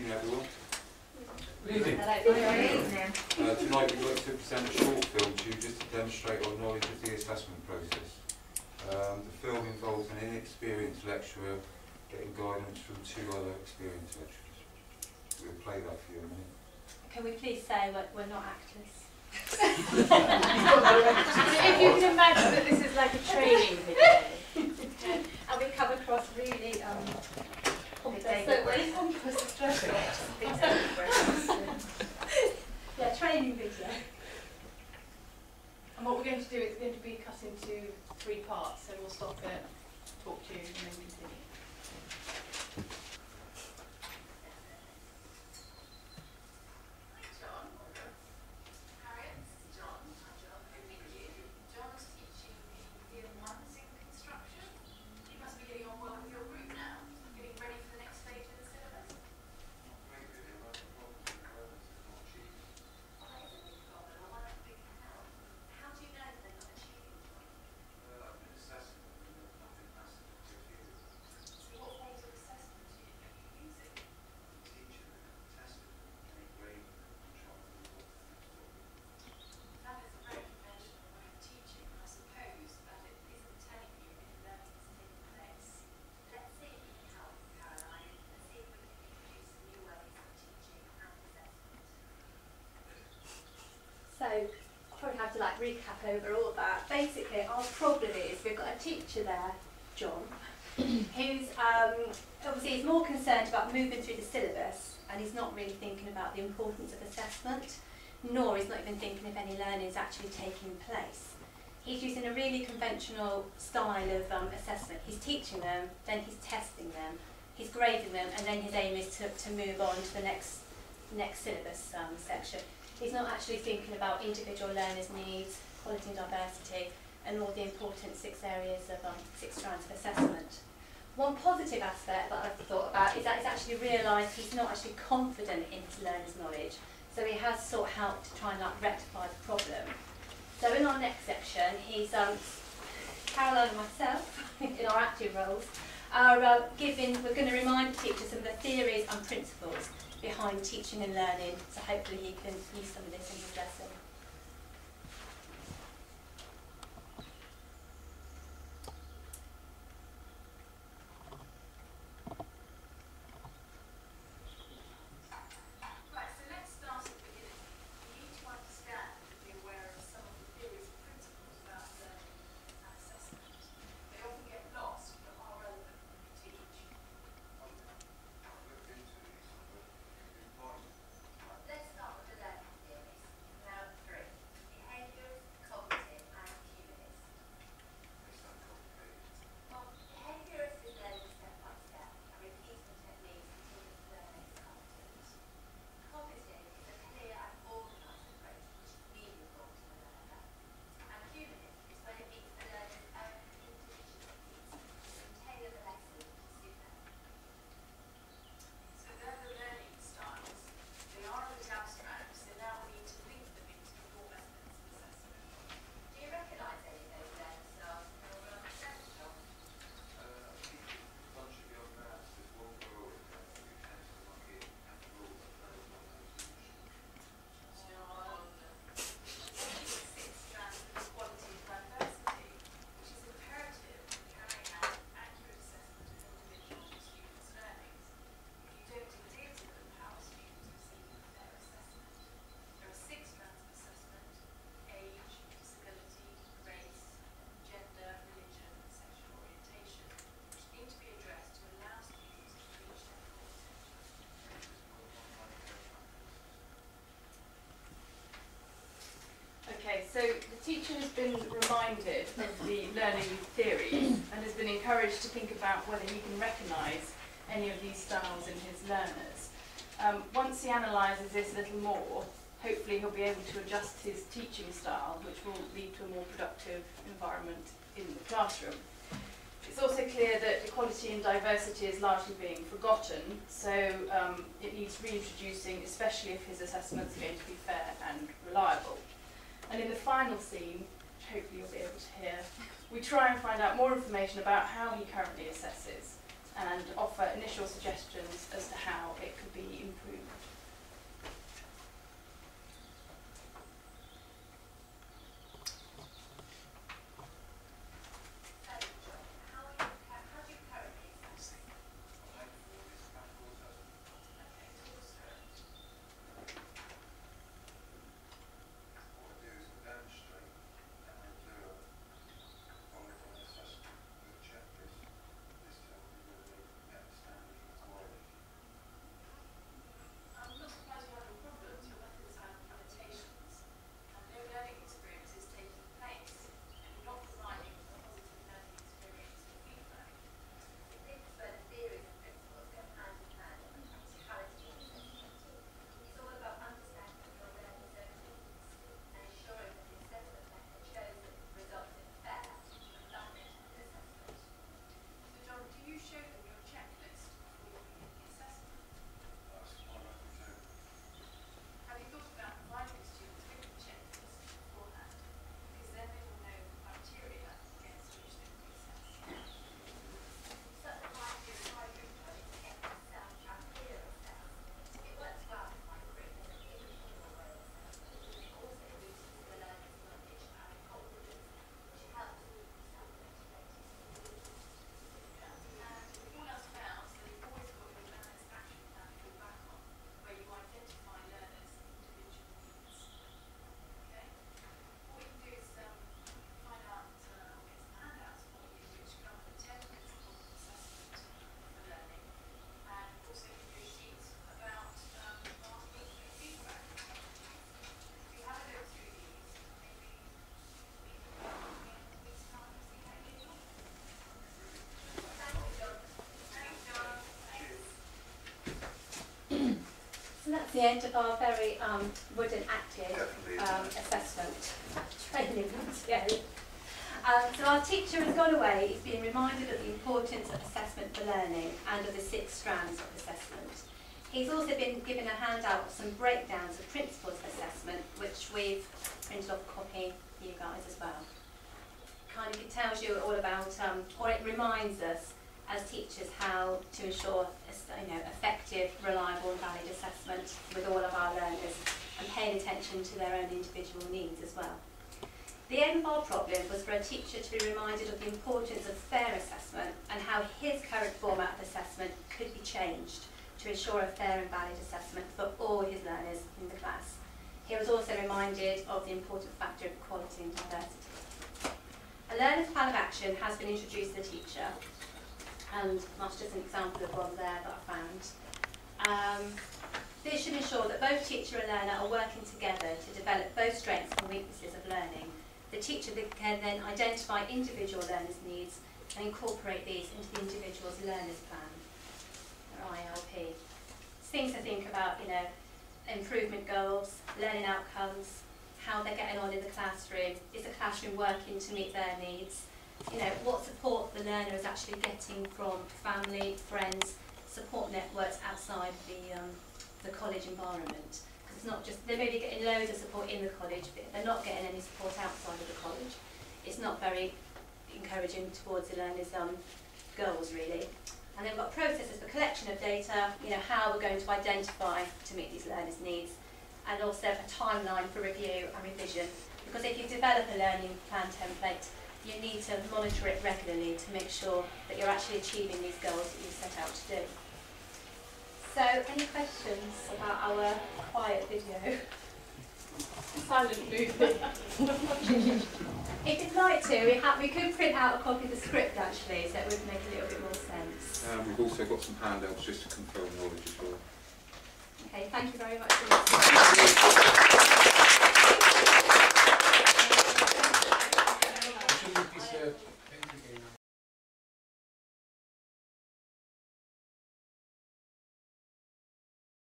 evening, everyone. Good evening. Tonight we'd like to present a short film to you just to demonstrate our knowledge of the assessment process. The film involves an inexperienced lecturer getting guidance from two other experienced lecturers. We'll play that for you in a minute. Can we please say we're not actors? If you can imagine that this is like a training video. And we come across really yeah, training video. And what we're going to do is we're going to be cut into 3 parts, so we'll stop it, talk to you, and then continue. John. Harriet, John. Hi, John. Good to meet you. John's teaching in Year 1 in construction. You must be getting on well with your group now. Getting ready for the next stage of the syllabus. Well, that is a big problem. I want a big help. How do you know that they're not achieving, John? I've been assessing them and nothing massive to achieve. So what forms of assessment are you using? Teaching them, testing them, getting grade control of the work. That is a very conventional way of teaching, and I suppose that it isn't telling you if learning is taking place. Let's see if we can help, Caroline, and see if we can introduce some new ways of teaching and assessment. So I'll probably have to recap over all that. Basically, our problem is we've got a teacher there, John, who's obviously he's more concerned about moving through the syllabus, and he's not really thinking about the importance of assessment, nor he's not even thinking if any learning is actually taking place. He's using a really conventional style of assessment. He's teaching them, then he's testing them, he's grading them, and then his aim is to move on to the next syllabus section. He's not actually thinking about individual learners' needs, quality and diversity, and all the important 6 areas of 6 strands of assessment. One positive aspect that I've thought about is that he's actually realised he's not actually confident in his learners' knowledge, so he has sought help to try and rectify the problem. So in our next section, he's Caroline and myself, in our active roles, are we're going to remind the teacher some of the theories and principles behind teaching and learning, so hopefully he can use some of this in his lesson. Right, so let's start at the beginning. You need to understand and be aware of some of the theories and principles about learning and assessment. They often get lost, but are relevant when you teach. Let's start with the learning theories. Now 3. Behaviours, cognitive and humanist. Well, behaviourist is learning step by step and repeating techniques until the learner is competent. Cognitive is a clear and organised approach which is meaningful to the learner. And humanist is when it meets the learner's own individual needs and tailor the lesson to suit them. So they're the learning styles. They are a bit abstract, so now we need to link them into more methods of assessment. Do you recognise any of those learning styles in your assessment, John? Six strands of equality and diversity, which is imperative in carrying out accurate assessment of individual and students' learnings. If you don't adhere to them, how are students receiving their assessment? There are 6 strands of assessment: age, disability, race, gender, religion, and sexual orientation, which need to be addressed to allow students to reach their full potential. Okay, so the teacher has been reminded of the learning theories and has been encouraged to think about whether he can recognise any of these styles in his learners. Once he analyses this a little more, hopefully he'll be able to adjust his teaching style, which will lead to a more productive environment in the classroom. It's also clear that equality and diversity is largely being forgotten, so it needs reintroducing, especially if his assessments are going to be fair and reliable. And in the final scene, which hopefully you'll be able to hear, we try and find out more information about how he currently assesses and offer initial suggestions as to how it could be improved. the end of our very wooden active Definitely. assessment training video. So our teacher has gone away. He's been reminded of the importance of assessment for learning and of the 6 strands of assessment. He's also been given a handout of some breakdowns of principles of assessment, which we've printed off a copy for you guys as well. Kind of it tells you all about, or it reminds us as teachers how to ensure effective, reliable and valid assessment with all of our learners and paying attention to their own individual needs as well. The aim of our problem was for a teacher to be reminded of the importance of fair assessment and how his current format of assessment could be changed to ensure a fair and valid assessment for all his learners in the class. He was also reminded of the important factor of equality and diversity. A learner's plan of action has been introduced to the teacher, and that's just an example of one there that I found. This should ensure that both teacher and learner are working together to develop both strengths and weaknesses of learning. The teacher can then identify individual learners' needs and incorporate these into the individual's learner's plan, or ILP. Things to think about, improvement goals, learning outcomes, how they're getting on in the classroom, is the classroom working to meet their needs, what support the learner is actually getting from family, friends, support networks outside the college environment. Because it's not just, they may be getting loads of support in the college, but if they're not getting any support outside of the college, it's not very encouraging towards the learner's goals really. And then we've got processes for collection of data, how we're going to identify to meet these learners' needs, and also a timeline for review and revision. Because if you develop a learning plan template, you need to monitor it regularly to make sure that you're actually achieving these goals that you've set out to do. So, any questions about our quiet video? Silent movie. If you'd like to, we could print out a copy of the script actually, so it would make a little bit more sense. We've also got some handouts just to confirm knowledge as well. Okay, thank you very much for listening.